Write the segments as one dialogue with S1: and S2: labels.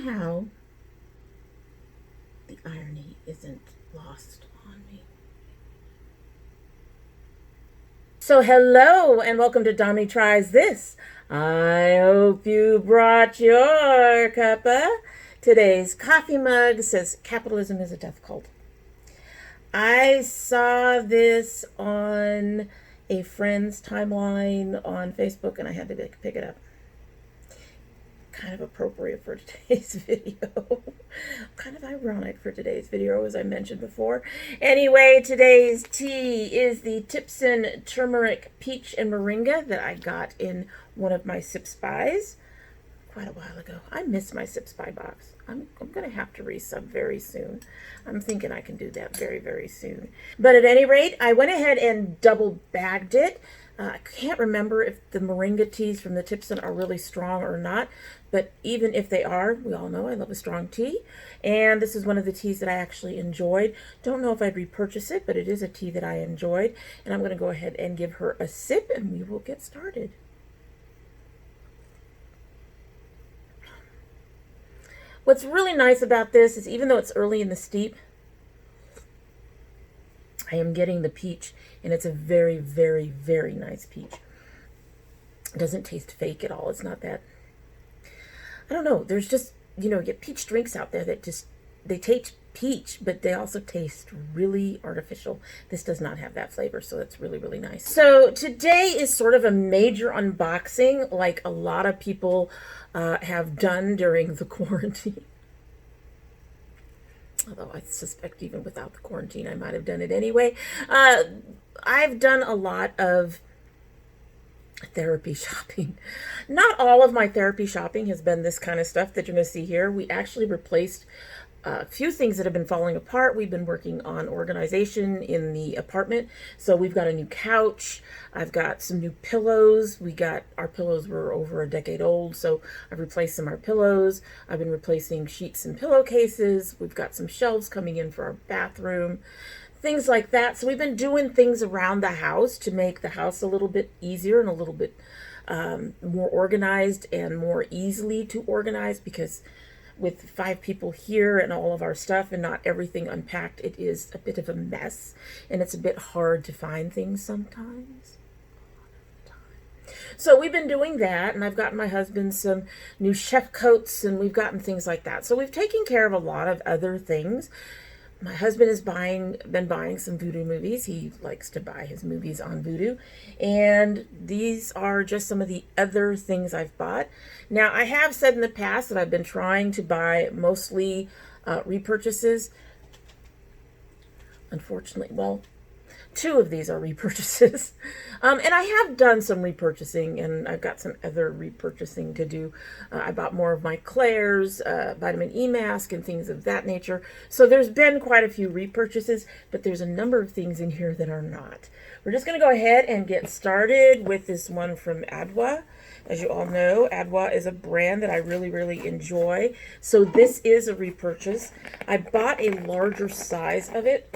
S1: somehow the irony isn't lost on me. So hello and welcome to domytriesthis. I hope you brought your cuppa. Today's coffee mug says capitalism is a death cult. I saw this on a friend's timeline on Facebook and I had to pick it up. Kind of appropriate for today's video. Kind of ironic for today's video, as I mentioned before. Anyway, today's tea is the Tipson Turmeric Peach and Moringa that I got in one of my Sapce buys quite a while ago. I miss my Sapce buy box. I'm going to have to resub very soon. I'm thinking I can do that very, very soon. But at any rate, I went ahead and double bagged it. I can't remember if the Moringa teas from the Tipson are really strong or not, but even if they are, we all know I love a strong tea, and this is one of the teas that I actually enjoyed. Don't know if I'd repurchase it, but it is a tea that I enjoyed, and I'm going to go ahead and give her a sip, and we will get started. What's really nice about this is even though it's early in the steep, I am getting the peach, and it's a very, very, very nice peach. It doesn't taste fake at all. It's not that, I don't know, there's just, you know, you get peach drinks out there that just, they taste peach, but they also taste really artificial. This does not have that flavor, so that's really, really nice. So today is sort of a major unboxing, like a lot of people have done during the quarantine. Although I suspect even without the quarantine, I might have done it anyway. I've done a lot of therapy shopping. Not all of my therapy shopping has been this kind of stuff that you're going to see here. We actually replaced a few things that have been falling apart. We've been working on organization in the apartment. So we've got a new couch. I've got some new pillows. Our pillows were over a decade old, so I've replaced some of our pillows. I've been replacing sheets and pillowcases. We've got some shelves coming in for our bathroom, things like that. So we've been doing things around the house to make the house a little bit easier and a little bit more organized and more easily to organize, because with 5 people here and all of our stuff and not everything unpacked, it is a bit of a mess, and it's a bit hard to find things sometimes. So we've been doing that, and I've gotten my husband some new chef coats, and we've gotten things like that. So we've taken care of a lot of other things. My husband has been buying some Voodoo movies. He likes to buy his movies on Voodoo. And these are just some of the other things I've bought. Now, I have said in the past that I've been trying to buy mostly repurchases. Unfortunately, well, 2 of these are repurchases. And I have done some repurchasing, and I've got some other repurchasing to do. I bought more of my Claire's vitamin E mask and things of that nature. So there's been quite a few repurchases, but there's a number of things in here that are not. We're just going to go ahead and get started with this one from Adwa. As you all know, Adwa is a brand that I really, really enjoy. So this is a repurchase. I bought a larger size of it,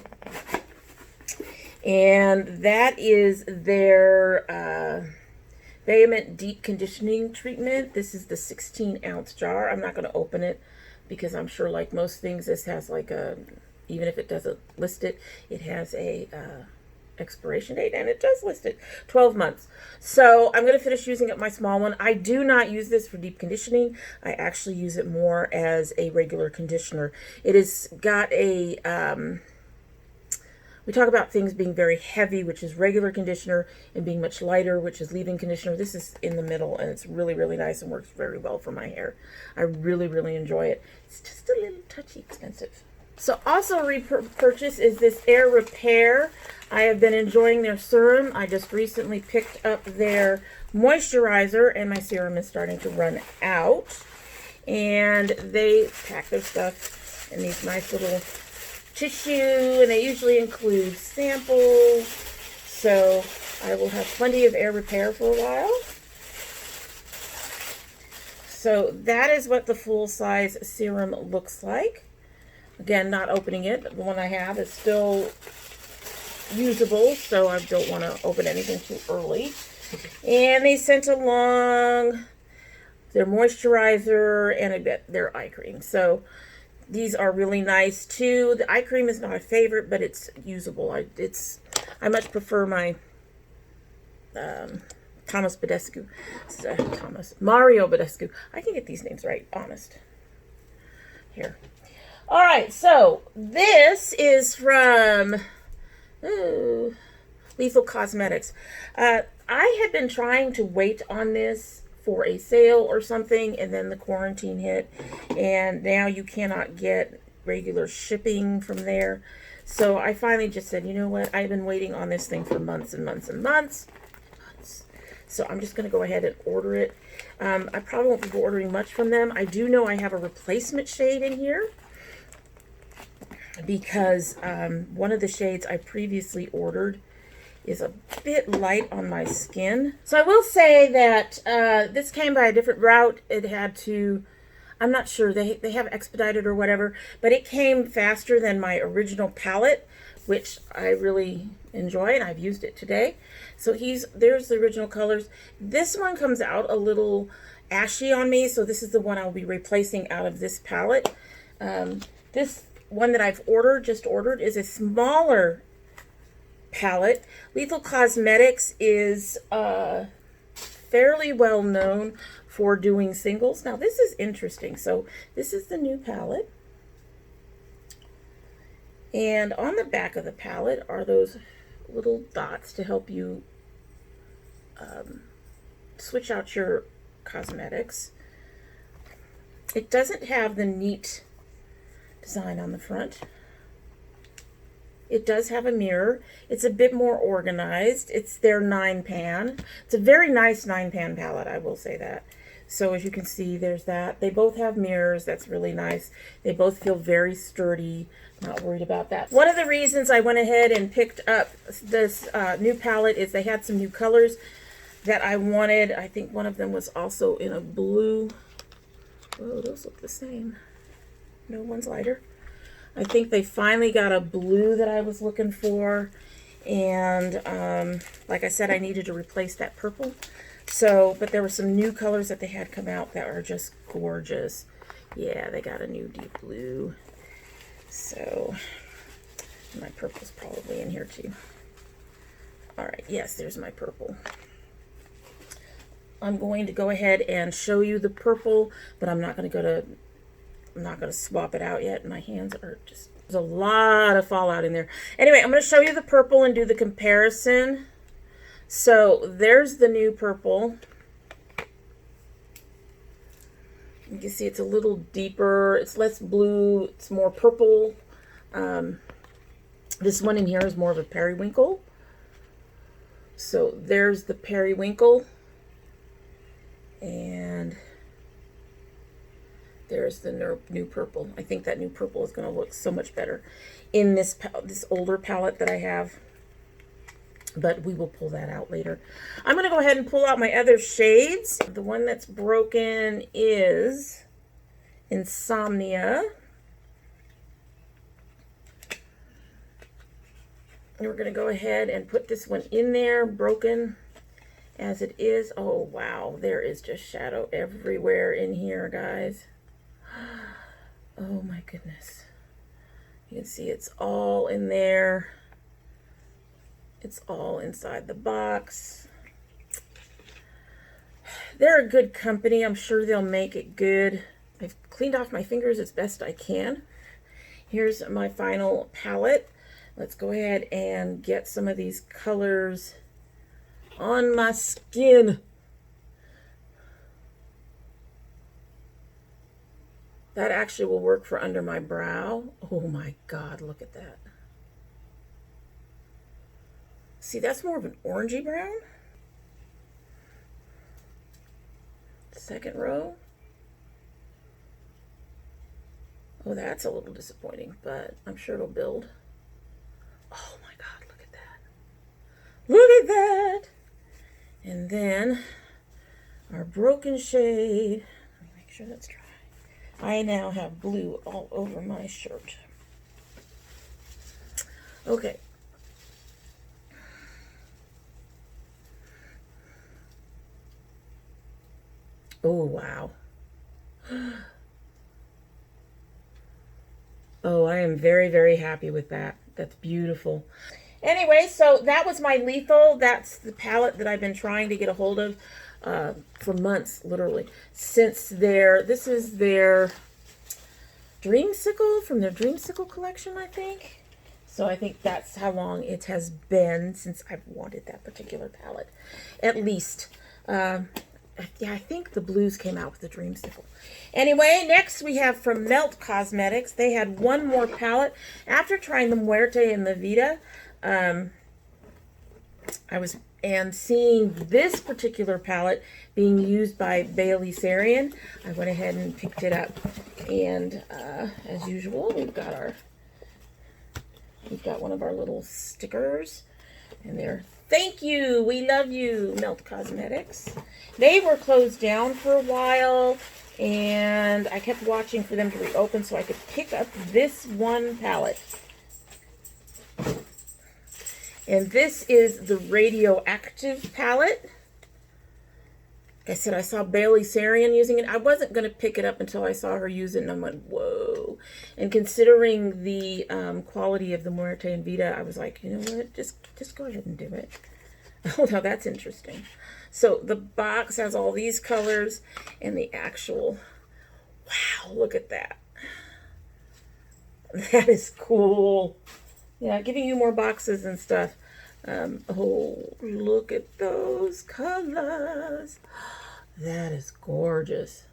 S1: and that is their Diamnd Deep Conditioning Treatment. This is the 16-ounce jar. I'm not going to open it because I'm sure, like most things, this has like a, even if it doesn't list it, it has a expiration date, and it does list it, 12 months. So I'm going to finish using up my small one. I do not use this for deep conditioning. I actually use it more as a regular conditioner. It has got a, we talk about things being very heavy, which is regular conditioner, and being much lighter, which is leave-in conditioner. This is in the middle, and it's really, really nice and works very well for my hair. I really, really enjoy it. It's just a little touchy expensive. So also repurchase is this Air Repair. I have been enjoying their serum. I just recently picked up their moisturizer, and my serum is starting to run out. And they pack their stuff in these nice little tissue, and they usually include samples. So I will have plenty of Air Repair for a while. So that is what the full-size serum looks like. Again, not opening it, but the one I have is still usable, so I don't want to open anything too early. And they sent along their moisturizer and their eye cream. So these are really nice too. The eye cream is not a favorite, but it's usable. I much prefer my Badescu. Mario Badescu. I can get these names right, honest. Here. All right, so this is from Lethal Cosmetics. I had been trying to wait on this for a sale or something, and then the quarantine hit, and now you cannot get regular shipping from there. So I finally just said, you know what? I've been waiting on this thing for months and months and months. So I'm just going to go ahead and order it. I probably won't be ordering much from them. I do know I have a replacement shade in here because one of the shades I previously ordered is a bit light on my skin. So I will say that this came by a different route. It had to, I'm not sure, they have expedited or whatever, but it came faster than my original palette, which I really enjoy, and I've used it today. So there's the original colors. This one comes out a little ashy on me, so this is the one I'll be replacing out of this palette. This one that I've just ordered, is a smaller palette. Lethal Cosmetics is fairly well known for doing singles. Now this is interesting. So this is the new palette. And on the back of the palette are those little dots to help you switch out your cosmetics. It doesn't have the neat design on the front. It does have a mirror. It's a bit more organized. It's their 9-pan. It's a very nice 9-pan palette, I will say that. So as you can see, there's that. They both have mirrors. That's really nice. They both feel very sturdy. Not worried about that. One of the reasons I went ahead and picked up this new palette is they had some new colors that I wanted. I think one of them was also in a blue. Oh, those look the same. No, one's lighter. I think they finally got a blue that I was looking for. And like I said, I needed to replace that purple. So, but there were some new colors that they had come out that are just gorgeous. Yeah, they got a new deep blue. So, my purple's probably in here too. All right, yes, there's my purple. I'm going to go ahead and show you the purple, but I'm not going to swap it out yet. My hands are just, there's a lot of fallout in there. Anyway, I'm going to show you the purple and do the comparison. So there's the new purple. You can see it's a little deeper. It's less blue. It's more purple. This one in here is more of a periwinkle. So there's the periwinkle. And there's the new purple. I think that new purple is going to look so much better in this older palette that I have. But we will pull that out later. I'm going to go ahead and pull out my other shades. The one that's broken is Insomnia. And we're going to go ahead and put this one in there, broken as it is. Oh, wow. There is just shadow everywhere in here, guys. Oh, my goodness. You can see it's all in there. It's all inside the box. They're a good company. I'm sure they'll make it good. I've cleaned off my fingers as best I can. Here's my final palette. Let's go ahead and get some of these colors on my skin. That actually will work for under my brow. Oh my God, look at that. See, that's more of an orangey brown. Second row. Oh, that's a little disappointing, but I'm sure it'll build. Oh my God, look at that. Look at that. And then our broken shade. Let me make sure that's dry. I now have blue all over my shirt. Okay. Oh, wow. Oh, I am very, very happy with that. That's beautiful. Anyway, so that was my Lethal. That's the palette that I've been trying to get a hold of for months, literally. Since this is their Dreamsicle, from their Dreamsicle collection, I think. So I think that's how long it has been since I've wanted that particular palette. At least. Yeah, I think the blues came out with the Dreamsicle. Anyway, next we have from Melt Cosmetics. They had one more palette. After trying the Muerte and the Vita, and seeing this particular palette being used by Bailey Sarian, I went ahead and picked it up. And as usual, we've got one of our little stickers, and they're thank you, we love you, Melt Cosmetics. They were closed down for a while, and I kept watching for them to reopen so I could pick up this one palette. And this is the Radioactive palette. Like I said, I saw Bailey Sarian using it. I wasn't going to pick it up until I saw her use it, and I went, whoa. And considering the quality of the Muerte and Vita, I was like, you know what, just go ahead and do it. Oh, now that's interesting. So the box has all these colors, and the actual, wow, look at that. That is cool. Yeah, giving you more boxes and stuff. Oh, look at those colors. That is gorgeous.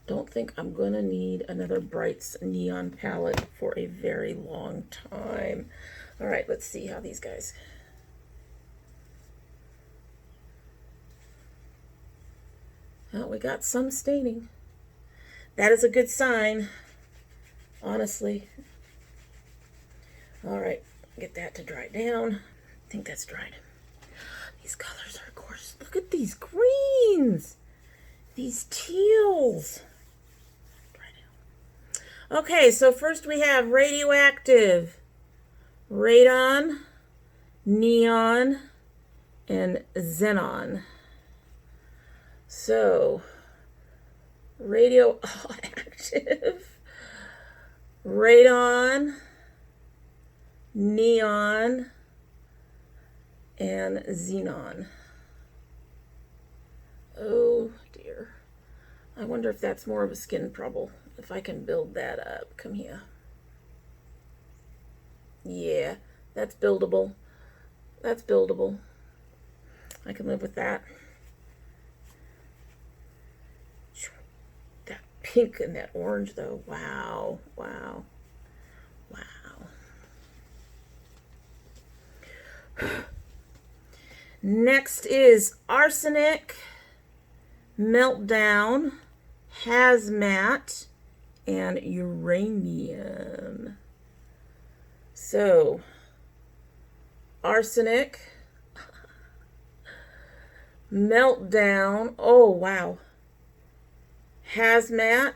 S1: Don't think I'm going to need another Brights neon palette for a very long time. All right, let's see how these guys. Oh, we got some staining. That is a good sign, honestly. All right, get that to dry down. I think that's dried. These colors are gorgeous. Look at these greens. These teals. Dry down. Okay, so first we have Radioactive, Radon, Neon, and Xenon. So, Radioactive, Radon, Neon, and Xenon. Oh dear. I wonder if that's more of a skin trouble. If I can build that up. Come here. Yeah, that's buildable. That's buildable. I can live with that. That pink and that orange though. Wow. Wow. Wow. Next is Arsenic, Meltdown, Hazmat, and Uranium. So, Arsenic, Meltdown, oh wow, Hazmat,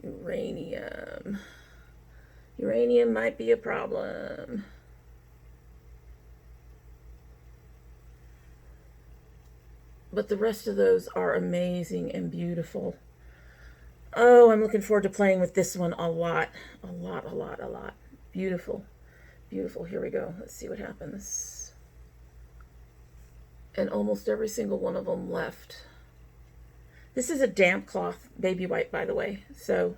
S1: Uranium. Uranium might be a problem. But the rest of those are amazing and beautiful. Oh, I'm looking forward to playing with this one a lot. A lot, a lot, a lot. Beautiful. Beautiful. Here we go. Let's see what happens. And almost every single one of them left. This is a damp cloth baby wipe, by the way. So,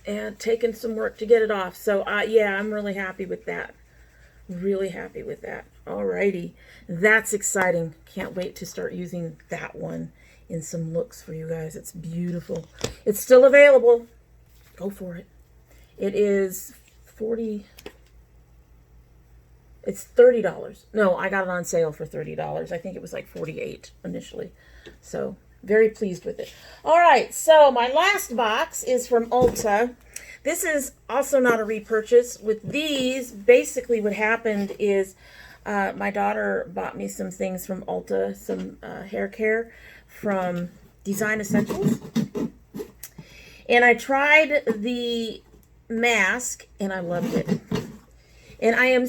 S1: and taking some work to get it off. So, yeah, I'm really happy with that. Really happy with that. Alrighty. That's exciting. Can't wait to start using that one in some looks for you guys. It's beautiful. It's still available. Go for it. It is it's $30. No, I got it on sale for $30. I think it was like $48 initially. So, very pleased with it. All right, so my last box is from Ulta. This is also not a repurchase. With these, basically what happened is my daughter bought me some things from Ulta, some hair care from Design Essentials. And I tried the mask, and I loved it. And I am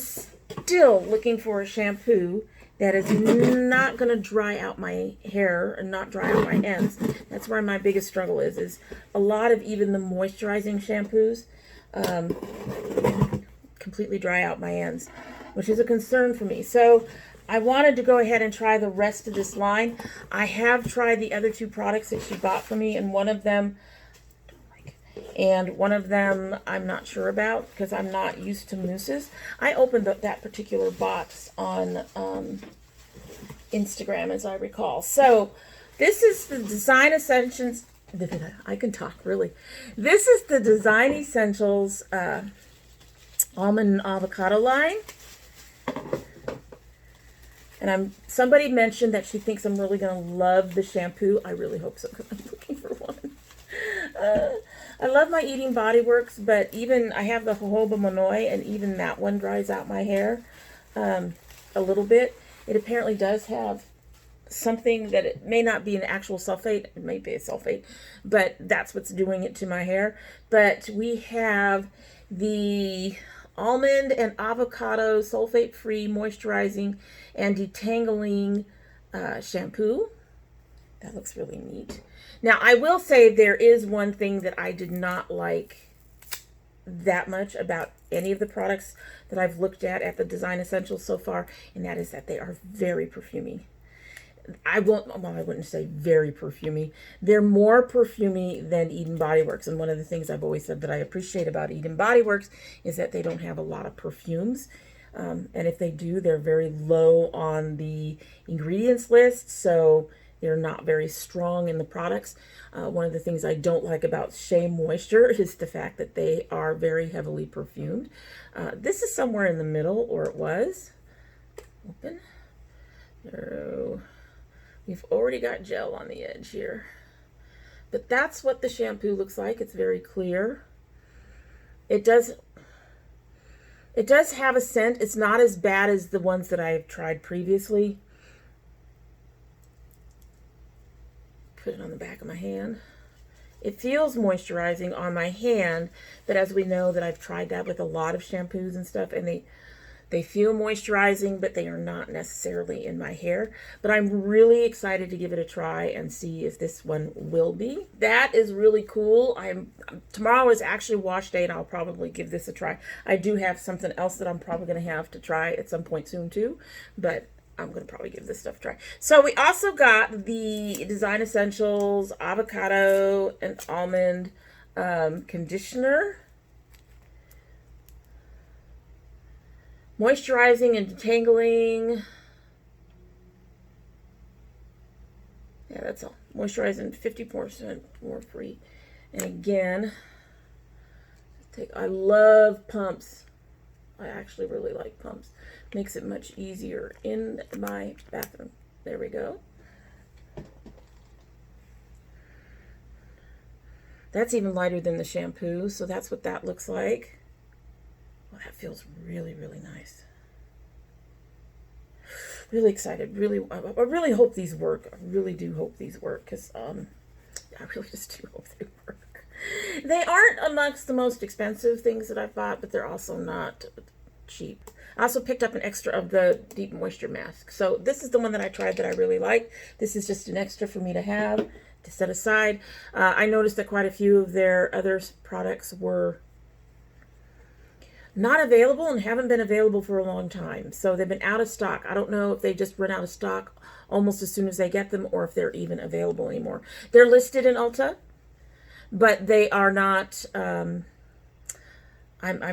S1: still looking for a shampoo that is not going to dry out my hair and not dry out my ends. That's where my biggest struggle is a lot of even the moisturizing shampoos completely dry out my ends, which is a concern for me. So I wanted to go ahead and try the rest of this line. I have tried the other 2 products that she bought for me, and one of them I'm not sure about because I'm not used to mousses. I opened up that particular box on Instagram, as I recall. So this is the Design Essentials. I can talk, really. This is the Design Essentials Almond and Avocado line. And somebody mentioned that she thinks I'm really going to love the shampoo. I really hope so, because I'm looking for one. I love my Eating Body Works, but even I have the jojoba monoi, and even that one dries out my hair a little bit. It apparently does have something that it may not be an actual sulfate. It may be a sulfate, but that's what's doing it to my hair. But we have the almond and avocado sulfate-free moisturizing and detangling shampoo. That looks really neat. Now, I will say there is one thing that I did not like that much about any of the products that I've looked at the Design Essentials so far, and that is that they are very perfumey. I wouldn't say very perfumey. They're more perfumey than Eden Body Works. And one of the things I've always said that I appreciate about Eden Body Works is that they don't have a lot of perfumes. And if they do, they're very low on the ingredients list. So they're not very strong in the products. One of the things I don't like about Shea Moisture is the fact that they are very heavily perfumed. This is somewhere in the middle, or it was. Open. There. We've already got gel on the edge here. But that's what the shampoo looks like. It's very clear. It does have a scent. It's not as bad as the ones that I've tried previously. Put it on the back of my hand. It feels moisturizing on my hand, but as we know that I've tried that with a lot of shampoos and stuff, and they feel moisturizing, but they are not necessarily in my hair. But I'm really excited to give it a try and see if this one will be. That is really cool. Tomorrow is actually wash day, and I'll probably give this a try. I do have something else that I'm probably going to have to try at some point soon too, but I'm going to probably give this stuff a try. So we also got the Design Essentials Avocado and Almond Conditioner. Moisturizing and detangling. Yeah, that's all. Moisturizing, 50% more free. And again, I love pumps. I actually really like pumps. Makes it much easier in my bathroom. There we go. That's even lighter than the shampoo, so that's what that looks like. Well, that feels really, really nice. Really excited. I really hope these work. I really do hope these work, because I really just do hope they work. They aren't amongst the most expensive things that I've bought, but they're also not cheap. I also picked up an extra of the Deep Moisture Mask. So this is the one that I tried that I really like. This is just an extra for me to have, to set aside. I noticed that quite a few of their other products were not available and haven't been available for a long time. So they've been out of stock. I don't know if they just run out of stock almost as soon as they get them, or if they're even available anymore. They're listed in Ulta, but they are not, I'm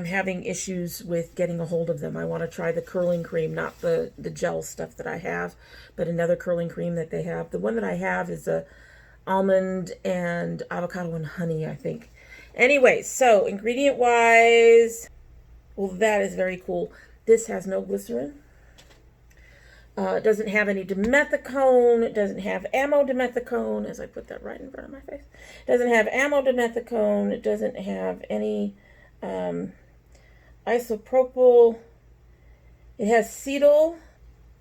S1: having issues with getting a hold of them. I want to try the curling cream, not the gel stuff that I have, but another curling cream that they have. The one that I have is a almond and avocado and honey, I think. Anyway, so ingredient wise, well, that is very cool. This has no glycerin. It doesn't have any dimethicone. It doesn't have amodimethicone, as I put that right in front of my face. It doesn't have amodimethicone. It doesn't have any isopropyl. It has cetyl.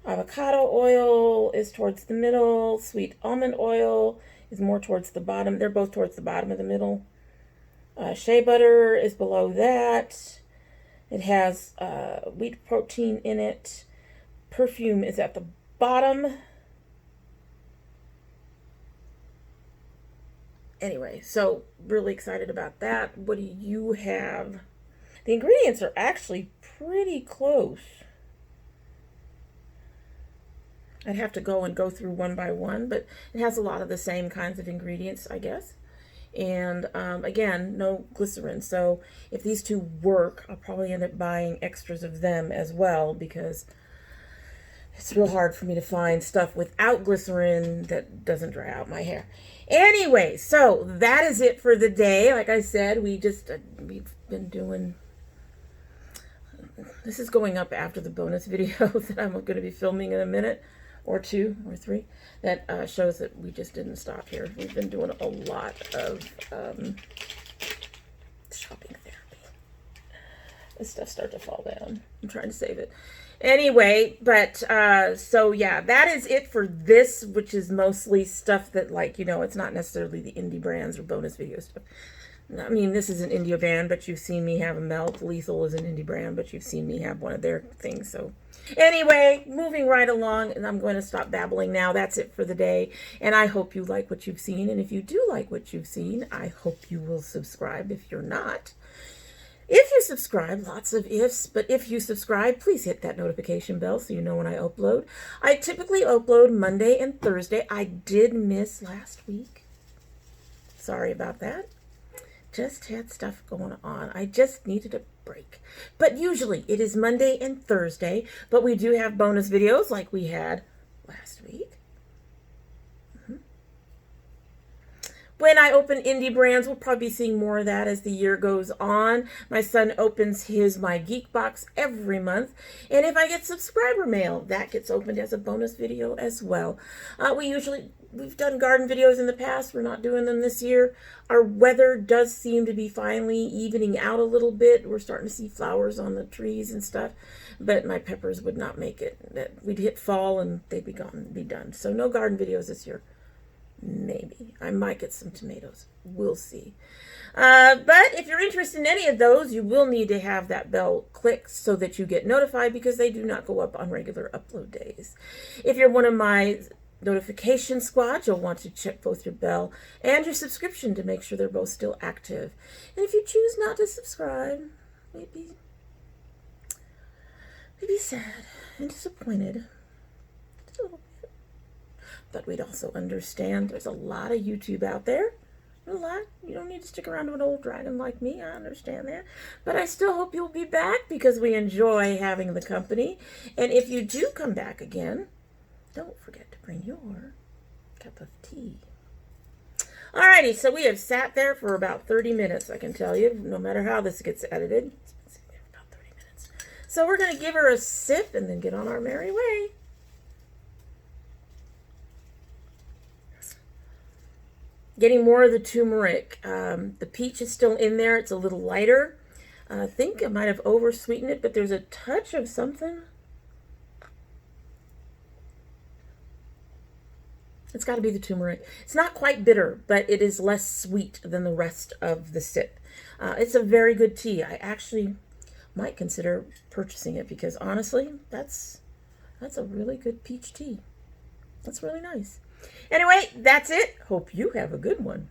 S1: Avocado oil is towards the middle. Sweet almond oil is more towards the bottom. They're both towards the bottom of the middle. Shea butter is below that. It has wheat protein in it. Perfume is at the bottom. Anyway, so really excited about that. What do you have? The ingredients are actually pretty close. I'd have to go through one by one, but it has a lot of the same kinds of ingredients, I guess. And again, no glycerin. So if these two work, I'll probably end up buying extras of them as well, because it's real hard for me to find stuff without glycerin that doesn't dry out my hair. Anyway, so that is it for the day. Like I said, we've been doing, this is going up after the bonus video that I'm going to be filming in a minute or 2 or 3 that shows that we just didn't stop here. We've been doing a lot of shopping therapy. This stuff starts to fall down. I'm trying to save it. Anyway, but so yeah, that is it for this, which is mostly stuff that, like, you know, it's not necessarily the indie brands or bonus video stuff. I mean, this is an indie brand, but you've seen me have a Melt. Lethal is an indie brand, but you've seen me have one of their things. So anyway, moving right along, and I'm going to stop babbling now. That's it for the day, and I hope you like what you've seen. And if you do like what you've seen, I hope you will subscribe if you're not. If you subscribe, lots of ifs, but if you subscribe, please hit that notification bell so you know when I upload. I typically upload Monday and Thursday. I did miss last week. Sorry about that. Just had stuff going on. I just needed a break. But usually it is Monday and Thursday, but we do have bonus videos like we had last week. When I open indie brands, we'll probably be seeing more of that as the year goes on. My son opens My Geek Box every month. And if I get subscriber mail, that gets opened as a bonus video as well. We've done garden videos in the past. We're not doing them this year. Our weather does seem to be finally evening out a little bit. We're starting to see flowers on the trees and stuff. But my peppers would not make it. We'd hit fall and they'd be gone, be done. So no garden videos this year. Maybe. I might get some tomatoes. We'll see. But if you're interested in any of those, you will need to have that bell clicked so that you get notified, because they do not go up on regular upload days. If you're one of my notification squad, you'll want to check both your bell and your subscription to make sure they're both still active. And if you choose not to subscribe, maybe sad and disappointed. Just a little bit. But we'd also understand there's a lot of YouTube out there. A lot. You don't need to stick around to an old dragon like me. I understand that. But I still hope you'll be back, because we enjoy having the company. And if you do come back again, don't forget to bring your cup of tea. Alrighty, so we have sat there for about 30 minutes, I can tell you, no matter how this gets edited. It's been sitting there for about 30 minutes. So we're going to give her a sip and then get on our merry way. Getting more of the turmeric. The peach is still in there. It's a little lighter. I think I might have over-sweetened it, but there's a touch of something. It's got to be the turmeric. It's not quite bitter, but it is less sweet than the rest of the sip. It's a very good tea. I actually might consider purchasing it, because honestly, that's a really good peach tea. That's really nice. Anyway, that's it. Hope you have a good one.